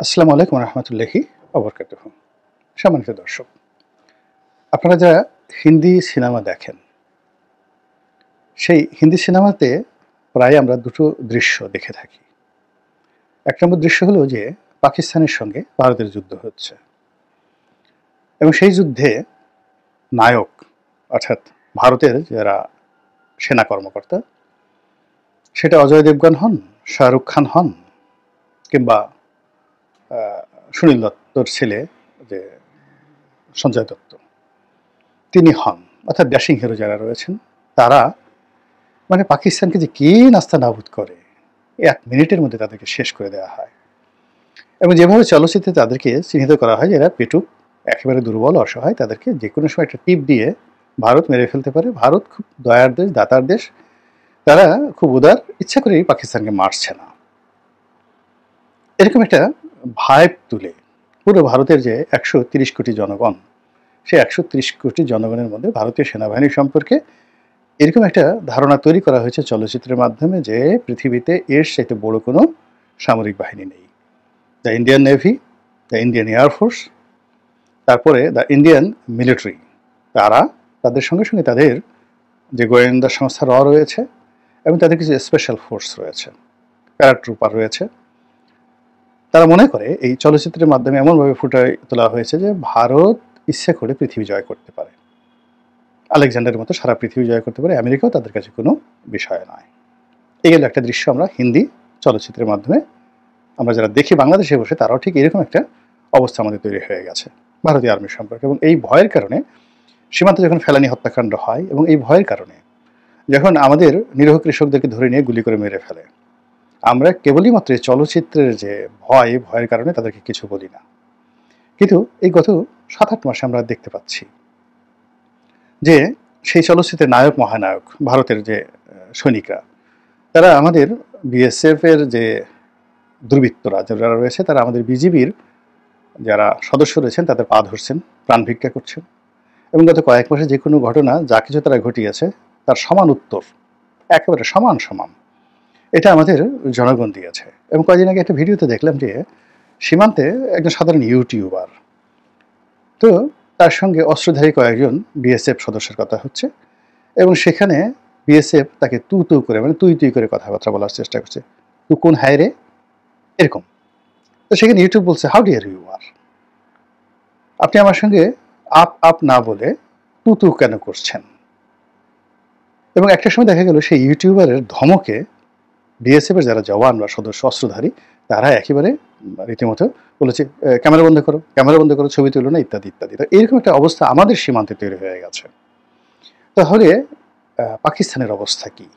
আসসালামু আলাইকুম রহমতুল্লাহি ওবরকাতুহ। সম্মানিত দর্শক, আপনারা যারা হিন্দি সিনেমা দেখেন, সেই হিন্দি সিনেমাতে প্রায় আমরা দুটো দৃশ্য দেখে থাকি। এক নম্বর দৃশ্য হলো যে পাকিস্তানের সঙ্গে ভারতের যুদ্ধ হচ্ছে এবং সেই যুদ্ধে নায়ক অর্থাৎ ভারতের যারা সেনা কর্মকর্তা, সেটা অজয় দেবগন হন, শাহরুখ খান হন, কিংবা সুনীল দত্তর ছেলে যে সঞ্জয় দত্ত তিনি হন, অর্থাৎ ড্যাশিং হিরো যারা রয়েছেন, তারা মানে পাকিস্তানকে যে কি নাস্তানাবুদ করে ১ মিনিটের মধ্যে তাদেরকে শেষ করে দেওয়া হয়। এবং যেভাবে চলচ্চিত্রে তাদেরকে চিহ্নিত করা হয় যে এরা পেটুক, একেবারে দুর্বল, অসহায়, তাদেরকে যে কোনো সময় একটা টিপ দিয়ে ভারত মেরে ফেলতে পারে। ভারত খুব দয়ার দেশ, দাতার দেশ, তারা খুব উদার, ইচ্ছা করেই পাকিস্তানকে মারছে না, এরকম একটা ভাইব তুলে পুরো ভারতের যে ১৩০ কোটি জনগণ, সেই ১৩০ কোটি জনগণের মধ্যে ভারতীয় সেনাবাহিনী সম্পর্কে এরকম একটা ধারণা তৈরি করা হয়েছে চলচ্চিত্রের মাধ্যমে যে পৃথিবীতে এর চাইতে বড় কোনো সামরিক বাহিনী নেই। The Indian navy, the Indian air force, তারপরে দ্য ইন্ডিয়ান মিলিটারি, তারা তাদের সঙ্গে সঙ্গে তাদের যে গোয়েন্দা সংস্থা রয়েছে এবং তাদের কিছু স্পেশাল ফোর্স রয়েছে, প্যারাট্রুপার রয়েছে। তারা মনে করে এই চলচ্চিত্রের মাধ্যমে এমনভাবে ফুটে তোলা হয়েছে যে ভারত ইচ্ছে করে পৃথিবী জয় করতে পারে, আলেকজান্ডারের মতো সারা পৃথিবী জয় করতে পারে, আমেরিকাও তাদের কাছে কোনো বিষয় নয়। এই গেল একটা দৃশ্য আমরা হিন্দি চলচ্চিত্রের মাধ্যমে আমরা যারা দেখি বাংলাদেশে বসে, তারাও ঠিক এরকম একটা অবস্থা আমাদের তৈরি হয়ে গেছে ভারতীয় আর্মি সম্পর্কে। এবং এই ভয়ের কারণে সীমান্তে যখন ফেলানি হত্যাকাণ্ড হয় এবং এই ভয়ের কারণে যখন আমাদের নিরীহ কৃষকদেরকে ধরে নিয়ে গুলি করে মেরে ফেলে, আমরা কেবলই মাত্র চলচ্চিত্রের যে ভয়ের কারণে তাদেরকে কিছু বলি না। কিন্তু এই গত ৭-৮ মাসে আমরা দেখতে পাচ্ছি যে সেই চলচ্চিত্রের নায়ক মহানায়ক ভারতের যে সৈনিকরা, তারা আমাদের বিএসএফ এর যে দুর্বৃত্তরা যারা রয়েছে, তারা আমাদের বিজিবির যারা সদস্য রয়েছেন তাদের পা ধরছেন, প্রাণ ভিক্ষা করছেন। এবং গত কয়েক মাসে যে কোনো ঘটনা যা কিছু তারা ঘটিয়েছে তার সমান উত্তর, একেবারে সমান সমান, এটা আমাদের জনগণ দিয়েছে। এবং কয়েকদিন আগে একটা ভিডিওতে দেখলাম যে সীমান্তে একজন সাধারণ ইউটিউবার, তো তার সঙ্গে অস্ত্রধারী কয়েকজন বিএসএফ সদস্যের কথা হচ্ছে এবং সেখানে বিএসএফ তাকে তু তু করে, মানে তুই তুই করে কথাবার্তা বলার চেষ্টা করছে, তু কোন হায় রে, এরকম। তো সেখানে ইউটিউব বলছে, হাউ ডিয়ার ইউ আর, আপনি আমার সঙ্গে আপ আপ না বলে তু তু কেন করছেন। এবং একটা সময় দেখা গেল সেই ইউটিউবারের ধমকে বিএসএফের যারা জওয়ান বা সদস্য অস্ত্রধারী, তারা একেবারে রীতিমতো বলেছে ক্যামেরা বন্ধ করো, ক্যামেরা বন্ধ করো, ছবি তুলো না, ইত্যাদি ইত্যাদি। তো এরকম একটা অবস্থা আমাদের সীমান্তে তৈরি হয়ে গেছে। তাহলে পাকিস্তানের অবস্থা কি?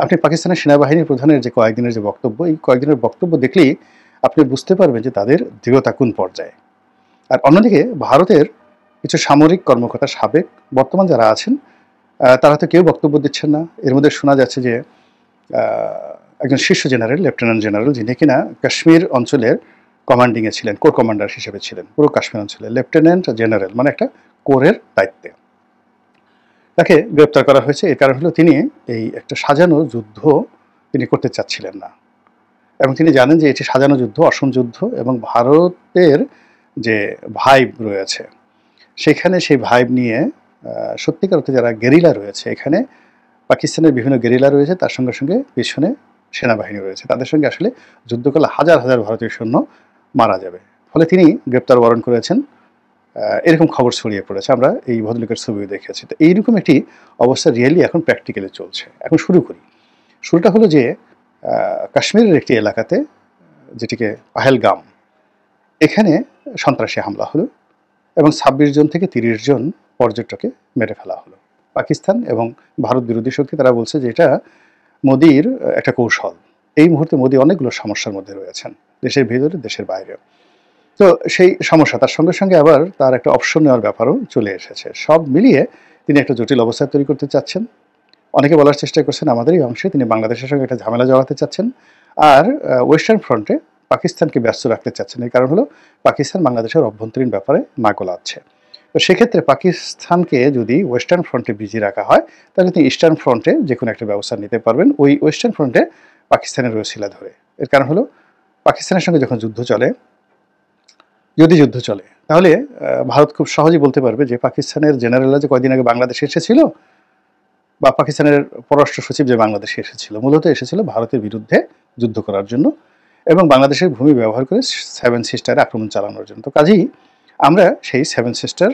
আপনি পাকিস্তানের সেনাবাহিনীর প্রধানের যে কয়েকদিনের যে বক্তব্য, এই কয়েকদিনের বক্তব্য দেখলেই আপনি বুঝতে পারবেন যে তাদের দৃঢ়তা কোন পর্যায়ে। আর অন্যদিকে ভারতের কিছু সামরিক কর্মকর্তা, সাবেক বর্তমান যারা আছেন, তারা তো কেউ বক্তব্য দিচ্ছেন না। এর মধ্যে শোনা যাচ্ছে যে একজন শীর্ষ জেনারেল, লেফটেন্যান্ট জেনারেল, যিনি কিনা কাশ্মীর অঞ্চলের কমান্ডিংয়ে ছিলেন, কোর কমান্ডার হিসেবে ছিলেন পুরো কাশ্মীর অঞ্চলে, লেফটেন্যান্ট জেনারেল মানে একটা কোরের দায়িত্বে, তাকে গ্রেপ্তার করা হয়েছে। এর কারণ হলো তিনি এই একটা সাজানো যুদ্ধ তিনি করতে চাচ্ছিলেন না এবং তিনি জানেন যে এটি সাজানো যুদ্ধ, অসম যুদ্ধ এবং ভারতের যে ভাইব রয়েছে সেখানে, সেই ভাইব নিয়ে সত্যিকার অর্থে যারা গেরিলা রয়েছে, এখানে পাকিস্তানের বিভিন্ন গেরিলা রয়েছে, তার সঙ্গে সঙ্গে পিছনে সেনাবাহিনী রয়েছে, তাদের সঙ্গে আসলে যুদ্ধ করলে হাজার হাজার ভারতীয় সৈন্য মারা যাবে। ফলে তিনি গ্রেপ্তার বরণ করেছেন, এরকম খবর ছড়িয়ে পড়েছে, আমরা এই ভদ্রলোকের ছবিও দেখেছি। তো এইরকম একটি অবস্থা রিয়েলি এখন প্র্যাকটিক্যালি চলছে। এখন শুরু করি। শুরুটা হলো যে কাশ্মীরের একটি এলাকাতে, যেটিকে পাহেলগাম, এখানে সন্ত্রাসী হামলা হলো এবং ২৬ জন থেকে ৩০ জন পর্যটককে মেরে ফেলা হলো। পাকিস্তান এবং ভারত বিরোধী শক্তি তারা বলছে যে এটা মোদির একটা কৌশল। এই মুহূর্তে মোদি অনেকগুলো সমস্যার মধ্যে রয়েছেন, দেশের ভিতরে, দেশের বাইরে। তো সেই সমস্যা, তার সঙ্গে সঙ্গে আবার তার একটা অপশন নেওয়ার ব্যাপারও চলে এসেছে। সব মিলিয়ে তিনি একটা জটিল অবস্থা তৈরি করতে চাচ্ছেন। অনেকে বলার চেষ্টা করছেন আমাদের এই অংশে তিনি বাংলাদেশের সঙ্গে একটা ঝামেলা জড়াতে চাচ্ছেন, আর ওয়েস্টার্ন ফ্রন্টে পাকিস্তানকে ব্যস্ত রাখতে চাচ্ছেন। এই কারণ হলো পাকিস্তান বাংলাদেশের অভ্যন্তরীণ ব্যাপারে না গোলাচ্ছে। তো সেক্ষেত্রে পাকিস্তানকে যদি ওয়েস্টার্ন ফ্রন্টে বিজি রাখা হয়, তাহলে তিনি ইস্টার্ন ফ্রন্টে যে কোনো একটা ব্যবস্থা নিতে পারবেন, ওই ওয়েস্টার্ন ফ্রন্টে পাকিস্তানের রসিলা ধরে। এর কারণ হলো পাকিস্তানের সঙ্গে যখন যুদ্ধ চলে, যদি যুদ্ধ চলে তাহলে ভারত খুব সহজেই বলতে পারবে যে পাকিস্তানের জেনারেলরা যে কয়দিন আগে বাংলাদেশে এসেছিল বা পাকিস্তানের পররাষ্ট্র সচিব যে বাংলাদেশে এসেছিল, মূলত এসেছিল ভারতের বিরুদ্ধে যুদ্ধ করার জন্য এবং বাংলাদেশের ভূমি ব্যবহার করে সেভেন সিস্টারে আক্রমণ চালানোর জন্য। তো কাজেই আমরা সেই সেভেন সিস্টার,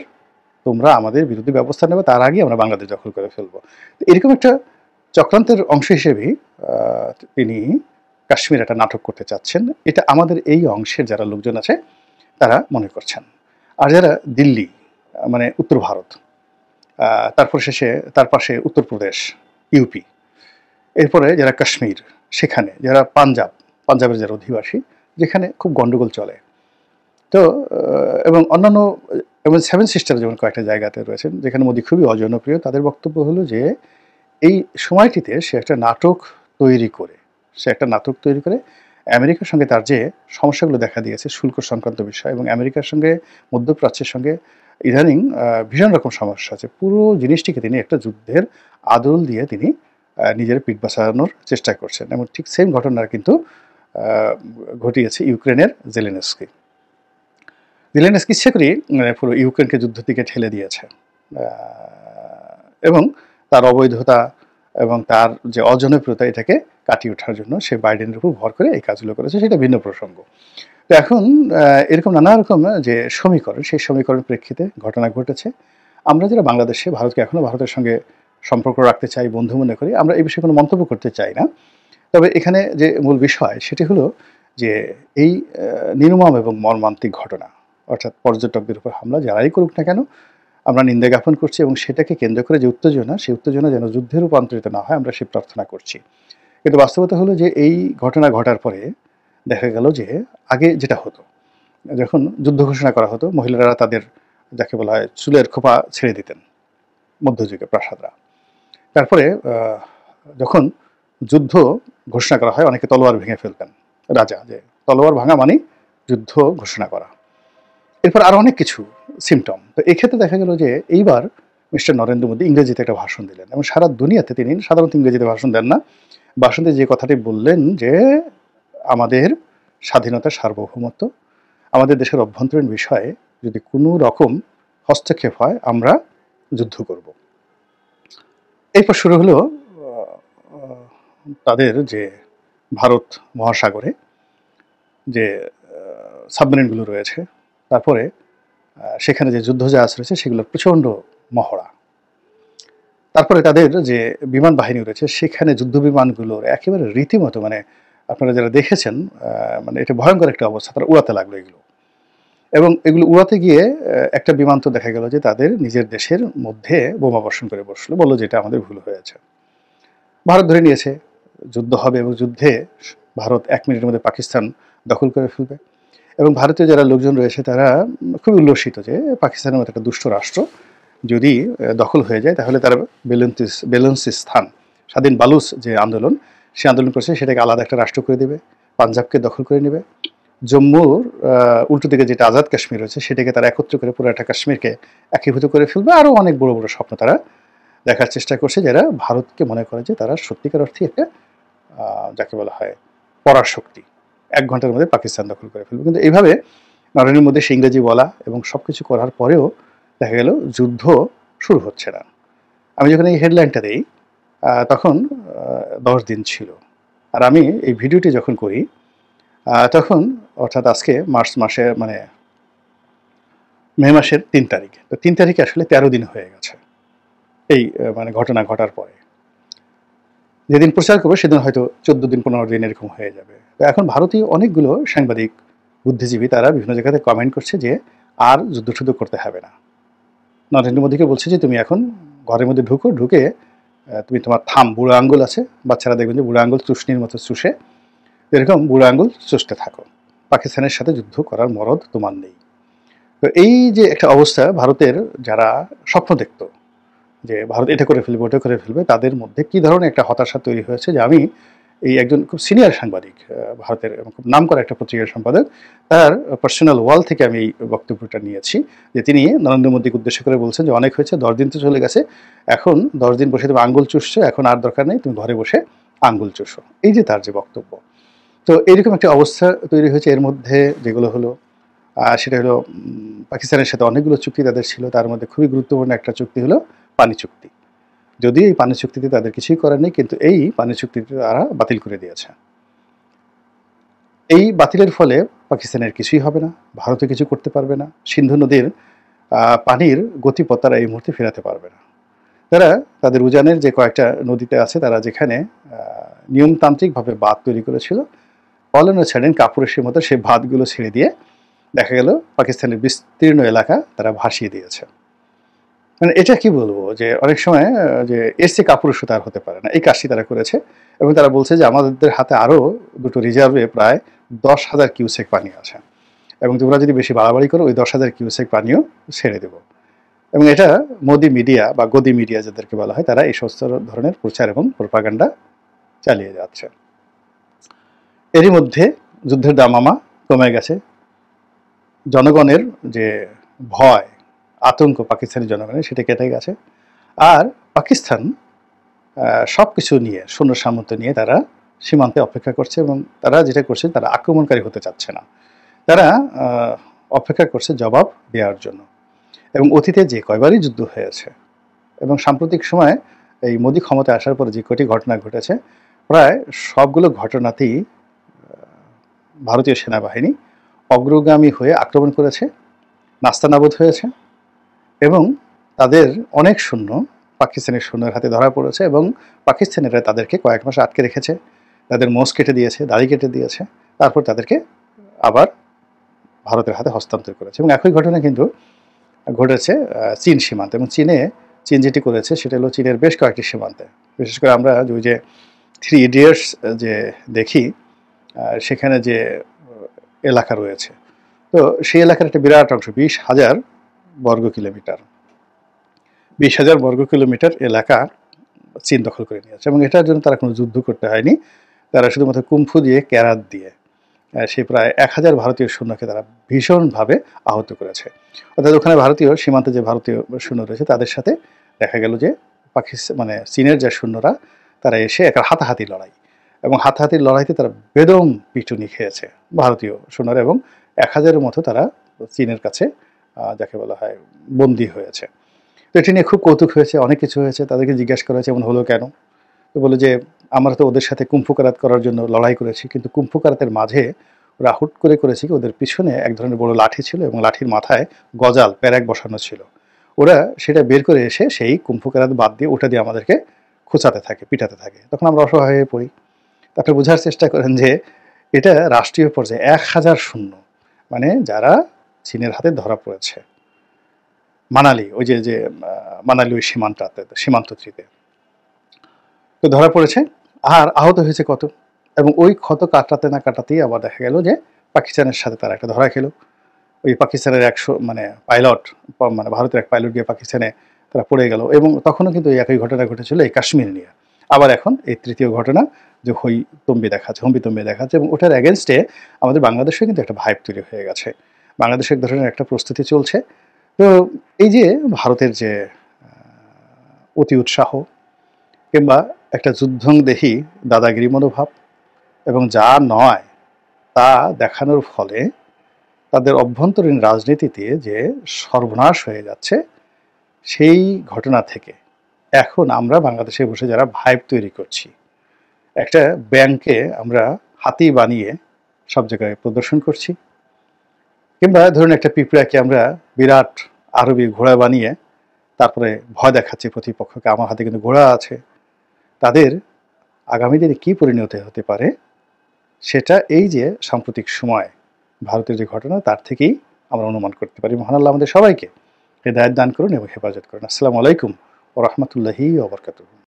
তোমরা আমাদের বিরুদ্ধে ব্যবস্থা নেবে, তার আগে আমরা বাংলাদেশ দখল করে ফেলবো। এরকম একটা চক্রান্তের অংশ হিসেবেই তিনি কাশ্মীর একটা নাটক করতে চাচ্ছেন। এটা আমাদের এই অংশের যারা লোকজন আছে তারা মনে করছেন। আর যারা দিল্লি মানে উত্তর ভারত, তারপর শেষে তার পাশে উত্তরপ্রদেশ, ইউপি, এরপরে যারা কাশ্মীর, সেখানে যারা পাঞ্জাবের যারা অধিবাসী, যেখানে খুব গন্ডগোল চলে, তো এবং অন্যান্য এবং সেভেন সিস্টার যেমন কয়েকটা জায়গাতে রয়েছেন যেখানে মোদি খুবই অজনপ্রিয়, তাদের বক্তব্য হলো যে এই সময়টিতে সে একটা নাটক তৈরি করে আমেরিকার সঙ্গে তার যে সমস্যাগুলো দেখা দিয়েছে শুল্ক সংক্রান্ত বিষয় এবং আমেরিকার সঙ্গে মধ্যপ্রাচ্যের সঙ্গে ইদানিং ভীষণ রকম সমস্যা আছে, পুরো জিনিসটিকে তিনি একটা যুদ্ধের আদল দিয়ে তিনি নিজের পিঠ বাঁচানোর চেষ্টা করছেন। এবং ঠিক সেম ঘটনা কিন্তু ঘটিয়েছে ইউক্রেনের জেলেনস্কি ইচ্ছে করেই পুরো ইউক্রেনকে যুদ্ধ থেকে ঠেলে দিয়েছে এবং তার অবৈধতা এবং তার যে অজনপ্রিয়তা এটাকে কাটিয়ে ওঠার জন্য সে বাইডেনের উপর ভর করে এই কাজগুলো করেছে, সেটা ভিন্ন প্রসঙ্গ। তো এখন এরকম নানা রকম যে সমীকরণ, সেই সমীকরণ প্রেক্ষিতে ঘটনা ঘটেছে। আমরা যারা বাংলাদেশে ভারতকে এখনও ভারতের সঙ্গে সম্পর্ক রাখতে চাই, বন্ধু মনে করি, আমরা এই বিষয়ে কোনো মন্তব্য করতে চাই না। তবে এখানে যে মূল বিষয় সেটি হলো যে এই নির্মম এবং মর্মান্তিক ঘটনা, অর্থাৎ পর্যটকদের উপর হামলা যারাই করুক না কেন আমরা নিন্দা জ্ঞাপন করছি এবং সেটাকে কেন্দ্র করে যে উত্তেজনা, সেই উত্তেজনা যেন যুদ্ধে রূপান্তরিত না হয় আমরা সেই প্রার্থনা করছি। কিন্তু বাস্তবতা হলো যে এই ঘটনা ঘটার পরে দেখা গেল যে আগে যেটা হতো, যখন যুদ্ধ ঘোষণা করা হতো মহিলারা তাদের যাকে বলা হয় চুলের খোপা ছেড়ে দিতেন মধ্যযুগে প্রাসাদরা। তারপরে যখন যুদ্ধ ঘোষণা করা হয় অনেকে তলোয়ার ভেঙে ফেলতেন, রাজা, যে তলোয়ার ভাঙা মানে যুদ্ধ ঘোষণা করা। এরপর আরও অনেক কিছু সিমটম। তো এক্ষেত্রে দেখা গেল যে এইবার মিস্টার নরেন্দ্র মোদী ইংরেজিতে একটা ভাষণ দিলেন এবং সারা দুনিয়াতে তিনি সাধারণত ইংরেজিতে ভাষণ দেন না, ভাষণে যে কথাটি বললেন যে আমাদের স্বাধীনতা, সার্বভৌমত্ব, আমাদের দেশের অভ্যন্তরীণ বিষয়ে যদি কোনো রকম হস্তক্ষেপ হয় আমরা যুদ্ধ করব। এরপর শুরু হলো তাদের যে ভারত মহাসাগরে যে সাবমেরিনগুলো রয়েছে, তারপরে সেখানে যে যুদ্ধজাহাজ রয়েছে সেগুলোর প্রচণ্ড মহড়া, তারপরে তাদের যে বিমান বাহিনী রয়েছে সেখানে যুদ্ধ বিমানগুলোর একেবারে রীতিমতো মানে আপনারা যারা দেখেছেন মানে এটা ভয়ঙ্কর একটা অবস্থা, তারা উড়াতে লাগলো এগুলো। এবং এগুলো উড়াতে গিয়ে একটা বিমান তো দেখা গেল যে তাদের নিজের দেশের মধ্যে বোমা বর্ষণ করে বসলো, বললো যে এটা আমাদের ভুল হয়েছে। ভারত ধরে নিয়েছে যুদ্ধ হবে এবং যুদ্ধে ভারত 1 মিনিটের মধ্যে পাকিস্তান দখল করে ফেলবে। এবং ভারতীয় যারা লোকজন রয়েছে তারা খুবই উল্লসিত যে পাকিস্তানের মতো একটা দুষ্ট রাষ্ট্র যদি দখল হয়ে যায় তাহলে তারা বেলুচিস্তান স্বাধীন বালুচ যে আন্দোলন, সে আন্দোলন করছে সেটাকে আলাদা একটা রাষ্ট্র করে দেবে, পাঞ্জাবকে দখল করে নেবে, জম্মুর উল্টো দিকে যেটা আজাদ কাশ্মীর রয়েছে সেটাকে তারা একত্র করে পুরো একটা কাশ্মীরকে একীভূত করে ফেলবে। আরও অনেক বড় বড় স্বপ্ন তারা দেখার চেষ্টা করছে, যারা ভারতকে মনে করে যে তারা সত্যিকার অর্থে একটা যাকে বলা হয় পরাশক্তি, 1 ঘন্টার মধ্যে পাকিস্তান দখল করে ফেলবে। কিন্তু এইভাবে নরেন্দ্র মোদী ইংরেজি বলা এবং সব কিছু করার পরেও দেখা গেল যুদ্ধ শুরু হচ্ছে না। আমি যখন এই হেডলাইনটা দিই তখন 10 দিন ছিল, আর আমি এই ভিডিওটি যখন করি তখন অর্থাৎ আজকে মার্চ মাসে মানে মে মাসের 3 তারিখ, তো 3 তারিখে আসলে 13 দিন হয়ে গেছে এই মানে ঘটনা ঘটার পরে। যেদিন প্রচার করবো সেদিন হয়তো 14 দিন 15 দিন এরকম হয়ে যাবে। তো এখন ভারতীয় অনেকগুলো সাংবাদিক বুদ্ধিজীবী তারা বিভিন্ন জায়গাতে কমেন্ট করছে যে আর যুদ্ধ করতে হবে না। নরেন্দ্র মোদীকে বলছে যে তুমি এখন ঘরের মধ্যে ঢুকে তুমি তোমার বুড়ো আঙ্গুল আছে, বাচ্চারা দেখবেন যে বুড়ো আঙ্গুল চুষনির মতো চুষে, এরকম বুড়ো আঙ্গুল চুষতে থাকো, পাকিস্তানের সাথে যুদ্ধ করার মরদ তোমার নেই। তো এই যে একটা অবস্থা, ভারতের যারা স্বপ্ন দেখতো যে ভারত এটা করে ফেলবে ওটা করে ফেলবে, তাদের মধ্যে কী ধরনের একটা হতাশা তৈরি হয়েছে যে আমি এই একজন খুব সিনিয়র সাংবাদিক ভারতের খুব নাম করা একটা পত্রিকার সম্পাদক, তার পার্সোনাল ওয়াল থেকে আমি এই বক্তব্যটা নিয়েছি যে তিনি নরেন্দ্র মোদীকে উদ্দেশ্য করে বলছেন যে অনেক হয়েছে, 10 দিন তো চলে গেছে, এখন 10 দিন বসে তুমি আঙ্গুল চুষছো, এখন আর দরকার নেই, তুমি ঘরে বসে আঙ্গুল চুষো, এই যে তার যে বক্তব্য। তো এইরকম একটা অবস্থা তৈরি হয়েছে। এর মধ্যে যেগুলো হলো সেটা হলো পাকিস্তানের সাথে অনেকগুলো চুক্তি তাদের ছিল, তার মধ্যে খুবই গুরুত্বপূর্ণ একটা চুক্তি হলো পানি চুক্তি। যদিও এই পানি চুক্তিতে তাদের কিছুই করার নেই, কিন্তু এই পানি চুক্তিটি তারা বাতিল করে দিয়েছে। এই বাতিলের ফলে পাকিস্তানের কিছুই হবে না, ভারতে কিছু করতে পারবে না, সিন্ধু নদীর পানির গতিপথ তারা এই মুহূর্তে ফেরাতে পারবে না। তারা তাদের উজানের যে কয়েকটা নদীতে আছে, তারা যেখানে নিয়মতান্ত্রিকভাবে বাঁধ তৈরি করেছিল, পলানো ছাড়েন কাপুরুষের মতো সেই বাঁধগুলো ছেড়ে দিয়ে দেখা গেল পাকিস্তানের বিস্তীর্ণ এলাকা তারা ভাসিয়ে দিয়েছে। মানে এটা কি বলবো, যে অনেক সময় যে এর চেয়ে কাপুরুষতা আর হতে পারে না, এই কাজটি তারা করেছে। এবং তারা বলছে যে আমাদের হাতে আরও দুটো রিজার্ভে প্রায় 10,000 কিউসেক পানি আছে, এবং তোমরা যদি বেশি বাড়াবাড়ি করো ওই 10,000 কিউসেক পানিও ছেড়ে দেবো। এবং এটা মোদি মিডিয়া বা গদি মিডিয়া যাদেরকে বলা হয়, তারা এই সমস্ত ধরনের প্রচার এবং প্রোপাগান্ডা চালিয়ে যাচ্ছে। এরই মধ্যে যুদ্ধের দামামা কমে গেছে, জনগণের যে ভয় আতঙ্ক পাকিস্তানি জনগণের সেটা কেটে গেছে। আর পাকিস্তান সব কিছু নিয়ে, সৈন্য সামর্থ্য নিয়ে তারা সীমান্তে অপেক্ষা করছে, এবং তারা যেটা করছে তারা আক্রমণকারী হতে চাচ্ছে না, তারা অপেক্ষা করছে জবাব দেওয়ার জন্য। এবং অতীতে যে কয়বারই যুদ্ধ হয়েছে এবং সাম্প্রতিক সময়ে এই মোদি ক্ষমতায় আসার পরে যে কটি ঘটনা ঘটেছে, প্রায় সবগুলো ঘটনাতেই ভারতীয় সেনাবাহিনী অগ্রগামী হয়ে আক্রমণ করেছে, নাস্তানাবুদ হয়েছে, এবং তাদের অনেক সৈন্য পাকিস্তানের সৈন্যের হাতে ধরা পড়েছে, এবং পাকিস্তানিরা তাদেরকে কয়েক মাস আটকে রেখেছে, তাদের মোষ কেটে দিয়েছে, দাড়ি কেটে দিয়েছে, তারপর তাদেরকে আবার ভারতের হাতে হস্তান্তর করেছে। এবং একই ঘটনা কিন্তু ঘটেছে চীন সীমান্তে, এবং চীন যেটি করেছে সেটা হলো চীনের বেশ কয়েকটি সীমান্তে। বিশেষ করে আমরা ওই যে 3 ইডিয়টস যে দেখি, সেখানে যে এলাকা রয়েছে, তো সেই এলাকার একটা বিরাট অংশ 20,000 বর্গ কিলোমিটার, 20,000 বর্গ কিলোমিটার এলাকা চীন দখল করে নিয়েছে। এবং এটার জন্য তারা কোনো যুদ্ধ করতে হয়নি, তারা শুধুমাত্র কুম্ফু দিয়ে, ক্যারাত দিয়ে সে প্রায় 1,000 ভারতীয় সৈন্যকে তারা ভীষণভাবে আহত করেছে। অর্থাৎ ওখানে ভারতীয় সীমান্তে যে ভারতীয় সৈন্য রয়েছে তাদের সাথে দেখা গেল যে মানে চীনের যে সৈন্যরা তারা এসে একটা হাতাহাতি লড়াই, এবং হাতাহাতির লড়াইতে তারা বেদম পিটুনি খেয়েছে ভারতীয় সৈন্যরা, এবং 1,000-এর মতো তারা চীনের কাছে যাকে বলা হয় বন্দী হয়েছে। তো এটি নিয়ে খুব কৌতুক হয়েছে, অনেক কিছু হয়েছে। তাদেরকে জিজ্ঞাসা করা হয়েছে এমন হলো কেন, তো বলে যে আমরা তো ওদের সাথে কুম্ফু কারাত করার জন্য লড়াই করেছি, কিন্তু কুম্ফু কারাতের মাঝে ওরা হুট করে করেছি কি ওদের পিছনে এক ধরনের বড় লাঠি ছিল, এবং লাঠির মাথায় গজাল প্যারাক বসানো ছিল। ওরা সেটা বের করে এসে সেই কুম্ফু কারাত বাদ দিয়ে ওটা দিয়ে আমাদেরকে খোঁচাতে থাকে, পিটাতে থাকে। তখন আমরা অসহায় হয়ে পড়ি। তারপরে বোঝার চেষ্টা করেন যে এটা রাষ্ট্রীয় পর্যায়ে 1,000 সৈন্য, মানে যারা চীনের হাতে ধরা পড়েছে মানালি, ওই যে মানালি ওই সীমান্ত ত্রিতে তো ধরা পড়েছে, আর আহত হয়েছে কত। এবং ওই ক্ষত কাটাতে না কাটাতেই আবার দেখা গেল যে পাকিস্তানের সাথে তারা একটা ধরা খেলো। ওই পাকিস্তানের 100 পাইলট, মানে ভারতের এক পাইলট গিয়ে পাকিস্তানে তারা পড়ে গেল। এবং তখনও কিন্তু এই একই ঘটনা ঘটেছিল এই কাশ্মীর নিয়ে। আবার এখন এই তৃতীয় ঘটনা যে হম্বি দেখাচ্ছে, এবং ওটার এগেনস্টে আমাদের বাংলাদেশেও কিন্তু একটা ভাইব তৈরি হয়ে গেছে, বাংলাদেশে এক ধরনের একটা প্রস্তুতি চলছে। তো এই যে ভারতের যে অতি উৎসাহ কিংবা একটা যুদ্ধংদেহী দাদাগিরি মনোভাব, এবং যা নয় তা দেখানোর ফলে তাদের অভ্যন্তরীণ রাজনীতিতে যে সর্বনাশ হয়ে যাচ্ছে, সেই ঘটনা থেকে এখন আমরা বাংলাদেশে বসে যারা ভাইব তৈরি করছি, একটা ব্যাংকে আমরা হাতি বানিয়ে সব জায়গায় প্রদর্শন করছি, কিংবা ধরুন একটা পিঁপড়াকে আমরা বিরাট আরবি ঘোড়া বানিয়ে তারপরে ভয় দেখাচ্ছি প্রতিপক্ষকে, আমার হাতে কিন্তু ঘোড়া আছে। তাদের আগামী দিনে কী পরিণতি হতে পারে সেটা এই যে সাম্প্রতিক সময় ভারতের যে ঘটনা তার থেকেই আমরা অনুমান করতে পারি। মহান আল্লাহ আমাদের সবাইকে হেদায়েত দান করুন এবং হেফাজত করুন। আসসালামু আলাইকুম ওয়া রাহমাতুল্লাহি ওয়া বারাকাতুহু।